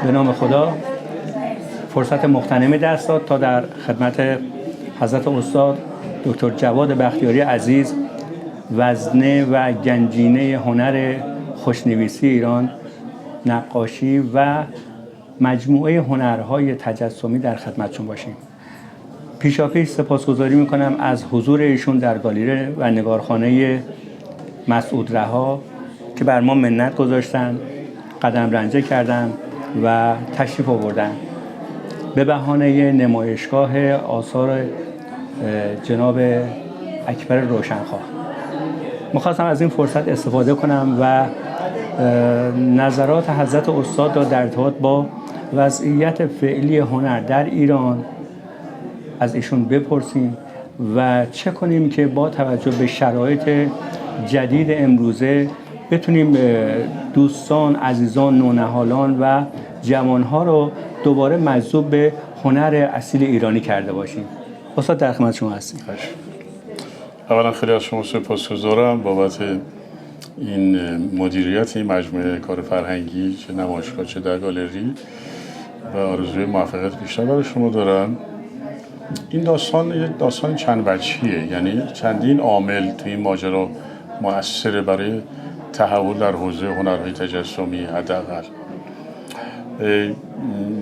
به نام خدا. فرصت مغتنمی دست داد تا در خدمت حضرت استاد دکتر جواد بختیاری عزیز، وزنه و گنجینه هنر خوشنویسی ایران، نقاشی و مجموعه هنرهای تجسمی در خدمتشون باشیم. پیشاپیش سپاسگزاری میکنم از حضور ایشون در گالری و نگارخانه مسعود رها که بر ما منت گذاشتن، قدم رنجه کردن و تشریف آوردن به بهانه نمایشگاه آثار جناب اکبر روشنخواه. میخواستم از این فرصت استفاده کنم و نظرات حضرت استاد را در ارتباط با وضعیت فعلی هنر در ایران از ایشون بپرسیم و چه کنیم که با توجه به شرایط جدید امروزه بتونیم دوستان، عزیزان، نونهالان و جوانها رو دوباره مجذوب به هنر اصیل ایرانی کرده باشیم. استاد در خدمت شما هستیم. اولا خیلی از شما سپاسگزارم بابت این مدیریت این مجموعه کار فرهنگی، چه نمایشگاه چه در گالری، و آرزوی موفقیت بیشتر برای شما دارم. این داستان چند وجهیه، یعنی چندین عامل توی این ماجرا مؤثره برای تحول در حوزه هنرهای تجسمی. حداقل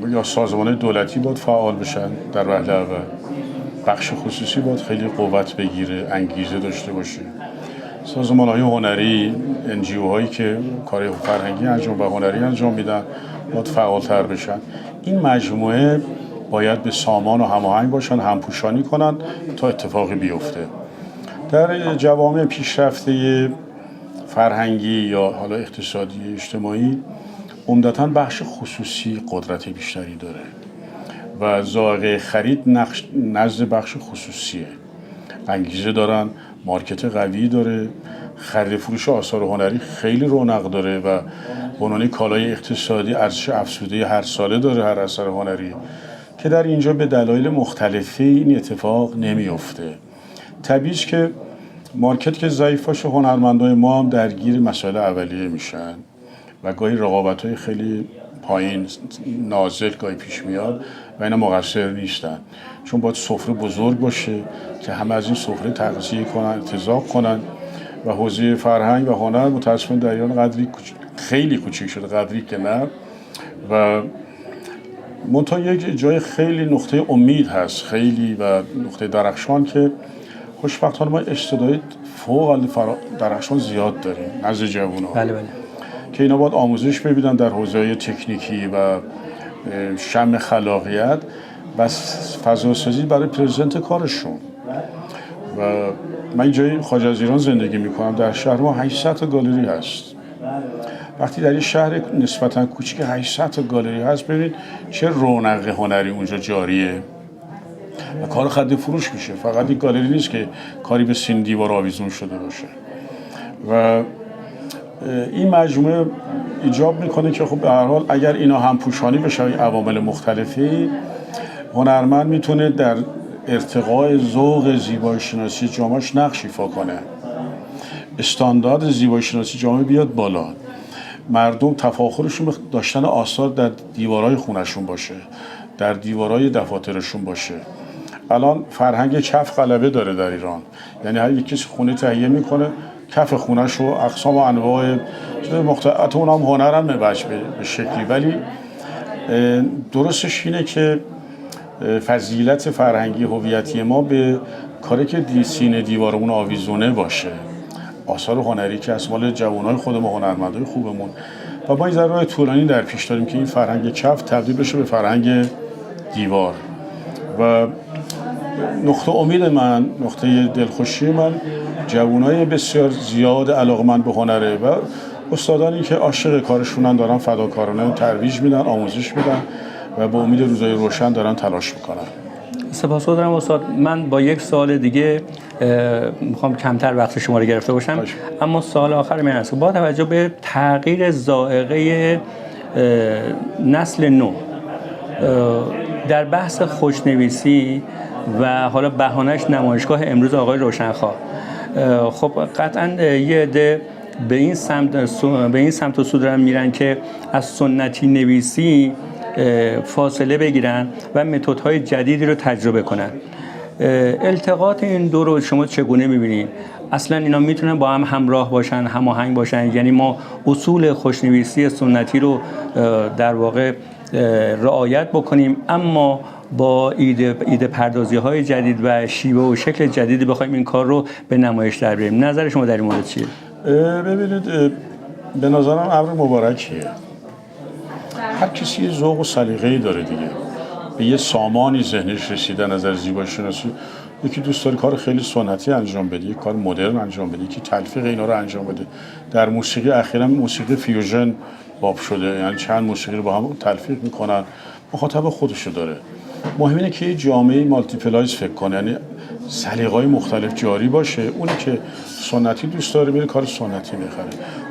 یا سازمان دولتی باید فعال بشن در وهله اول، بخش خصوصی باید خیلی قوت بگیره، انگیزه داشته باشه، سازمان‌های هنری، NGO هایی که کار فرهنگی انجام و هنری انجام میدن باید فعالتر بشن. این مجموعه باید به سامان و هماهنگ باشن، همپوشانی کنن تا اتفاقی بیفته. در جوامع پیشرفته فرهنگی یا حالا اقتصادی اجتماعی عمدتاً بخش خصوصی قدرت بیشتری داره و ذائقه خرید نزد بخش خصوصیه. انگیزه دارن، مارکت قوی داره، خرید فروش آثار هنری خیلی رونق داره و به عنوان کالای اقتصادی ارزش افزوده هر ساله داره هر اثر هنری، که در اینجا به دلایل مختلفی این اتفاق نمیفته. طبیعیه که مارکت که ضعیف باشه، هنرمندای ما هم درگیر مسائل اولیه میشن و گاهی رقابت‌های خیلی پایین نازل گاهی پیش میاد و اینا مقصر نیستن، چون باید سفره بزرگ باشه که همه از این سفره تغذیه کنن، ارتزاق کنن و حوزه فرهنگ و هنر متأسفانه در ایران قدری خیلی کوچیک شده، قدری که نه. و منتها یک جای خیلی نقطه امید هست، خیلی و نقطه درخشان، که خوشبختانه ما استعداد فوق العاده درخشان زیاد داریم نزد جوان‌ها. بله. که اینا باید آموزش ببینن در حوزه‌های تکنیکی و شم خلاقیت و فضاسازی برای پرزنت کارشون. و من جای خارج از ایران زندگی میکنم، در شهر ما 800 تا گالری هست. وقتی در این شهر نسبتاً کوچیک 800 تا گالری هست، ببینید چه رونق هنری اونجا جاریه و کار خرید فروش میشه. فقط این گالری نیست که کاری به سین دیوار آویزون شده باشه. و این مجموعه ایجاب میکنه که خب به هر حال اگر اینا هم پوشانی بشه عوامل مختلفی، هنرمند میتونه در ارتقاء ذوق زیبایی شناسی جامعه‌اش نقش ایفا کنه، استاندارد زیبایی شناسی جامعه بیاد بالا، مردم تفاخرشون به داشتن آثار در دیوارهای خونه‌شون باشه، در دیوارهای دفاترشون باشه. الان فرهنگ کف غلبه داره در ایران، یعنی هر یک کسی خونه تهیه میکنه، کف خونه‌ش رو اقسام و انواع مختلف، اونم هنرم به شکلی، ولی درستش اینه که فضیلت فرهنگی هویتی ما به کاری که سینه دیوارمون آویزونه باشه، آثار هنری که از مال جوانای خودمون، هنرمندای خوبمون، و ما این ذره طولانی در پیش داریم که این فرهنگ کف تبدیل بشه به فرهنگ دیوار. و نقطه امید من، نقطه دلخوشی من، جوانای بسیار زیاد علاقمند به هنره و استادانی که عاشق کارشونن دارن فداکارانه ترویج میدن، آموزش میدن و با امید روزای روشن دارن تلاش میکنن. سپاسگزارم استاد. من با یک سوال دیگه میخوام کمتر وقت شما رو گرفته باشم، اما سوال آخر من است با توجه به تغییر ذائقه نسل نو در بحث خوشنویسی و حالا بهانه‌اش نمایشگاه امروز آقای روشنخواه، خب قطعاً یه عده به این سمت و سو دارن میرن که از سنتی نویسی فاصله بگیرن و متدهای جدیدی رو تجربه کنن. التقاط این دو رو شما چگونه می‌بینید؟ اصلا اینا میتونن با هم همراه باشن، هماهنگ باشن؟ یعنی ما اصول خوشنویسی سنتی رو در واقع رعایت بکنیم، اما با ایده پردازی های جدید و شیوه و شکل جدیدی بخوایم این کار رو به نمایش در بیاریم. نظر شما در این مورد چیه؟ ببینید، به نظرم امر مبارکیه. هر کسی ذوق و سلیقه‌ای داره دیگه، به یه سامانی ذهنش رسیده. نظر زیبایی شناسی، یکی دوست داره کار خیلی سنتی انجام بده، یکی کار مدرن انجام بده، یکی تلفیق اینا رو انجام بده. در موسیقی اخیراً موسیقی فیوژن باب شده، یعنی چند موسیقی رو با هم تلفیق میکنن، مخاطب خودشو داره. مهم اینه که یه جامعه مالتیپلایز فکر کنه، یعنی سلیقه‌های مختلف جاری باشه. اونی که سنتی دوست داره میره کار سنتی میخره،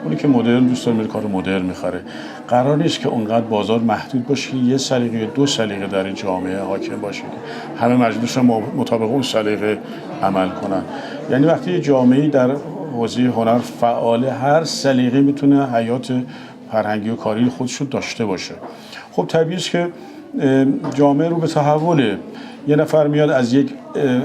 اونی که مدرن دوست داره میره کار مدرن میخره. قرار نیست که اونقدر بازار محدود باشه که یه سلیقه یا دو سلیقه در این جامعه حاکم باشه، همه مجبورشن مطابق اون سلیقه عمل کنن. یعنی وقتی یه جامعه در حوزه هنر فعال، هر سلیقه میتونه حیات فرهنگی و کاری خودش رو داشته باشه. خب طبیعیه که جامعه رو به تحوله. یه نفر میاد از یک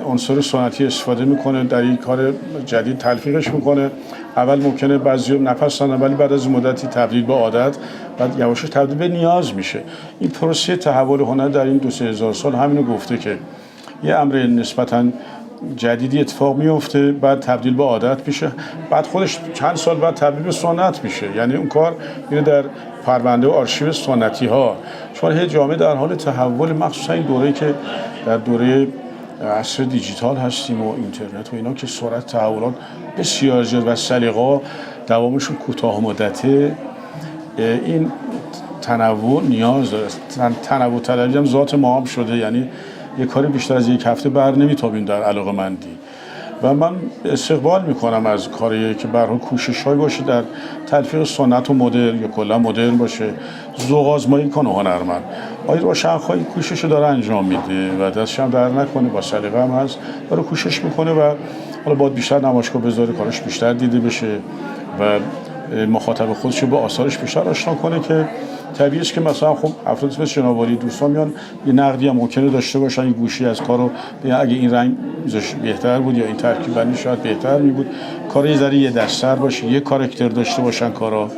عنصر سنتی استفاده میکنه، در یک کار جدید تلفیقش میکنه. اول ممکنه بعضی نپسندن، ولی بعد از مدتی تبدیل به عادت، بعد یواشاش تبدیل به نیاز میشه. این پروسه تحول هنر در این 2-3 هزار سال همینو گفته که یه امر نسبتاً جدیدی اتفاق میفته، بعد تبدیل به عادت میشه، بعد خودش چند سال بعد تبدیل به سنت میشه. یعنی اون کار میره در پرونده و آرشیو سنتی ها. چون هی جامعه در حال تحول، مخصوصا این دوره‌ای که در دوره عصر دیجیتال هستیم و اینترنت و اینا، که سرعت تحولات بسیار زیاد و سلیقه‌ها دوامشون کوتاه مدته، این تنوع نیاز داره. تنوع طلبی هم ذات ما هم شده، یعنی یه کاری بیشتر از یک هفته بر نمیتابیم در علاقه‌مندی. و من استقبال میکنم از کاری که به هر حال کوشش‌هایی باشه در تلفیق سنت و مدرن یا کلا مدرن باشه، ذوق آزمایی کنه هنرمند. آقای روشن‌خواه کوششو داره انجام میده و دستش هم در نکنه، با سلیقه هم هست، داره کوشش میکنه و حالا باید بیشتر نمایشگاه بذاره، کارش بیشتر دیده بشه و مخاطب خودش رو با آثارش بیشتر آشنا کنه. که طبیعیه که مثلا خب افراد مثل جناب دوستان میان یه نقدی هم ممکنه داشته باشن، یه گوشی از کارو اگه این رنگ بهتر بود یا این ترکیب بندی شاید بهتر می بود، کار یه ذره یه دست‌تر باشه، یه کاراکتر داشته باشن کارا،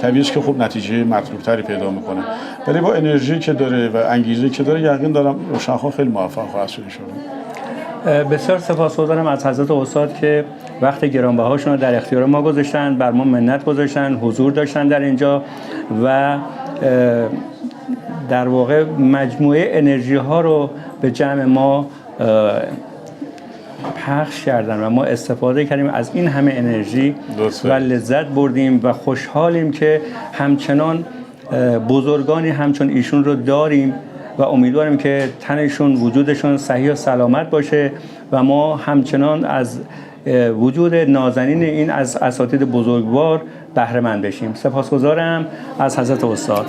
طبیعیه که خب نتیجه مطلوب‌تری پیدا میکنه. ولی با انرژی که داره و انگیزه‌ای که داره، یقین دارم روشن‌خواه خیلی موفق خواهد شد. بسیار سپاسگزارم از حضرت استاد که وقت گرانبهاشون رو در اختیار ما گذاشتن، بر ما منت گذاشتن، حضور داشتن در اینجا و در واقع مجموعه انرژی ها رو به جمع ما پخش کردن و ما استفاده کردیم از این همه انرژی و لذت بردیم و خوشحالیم که همچنان بزرگانی همچون ایشون رو داریم و امیدواریم که تنشون، وجودشون صحیح و سلامت باشه و ما همچنان از وجود نازنین این از اساتید بزرگوار بهره مند بشیم. سپاسگزارم از حضرت استاد.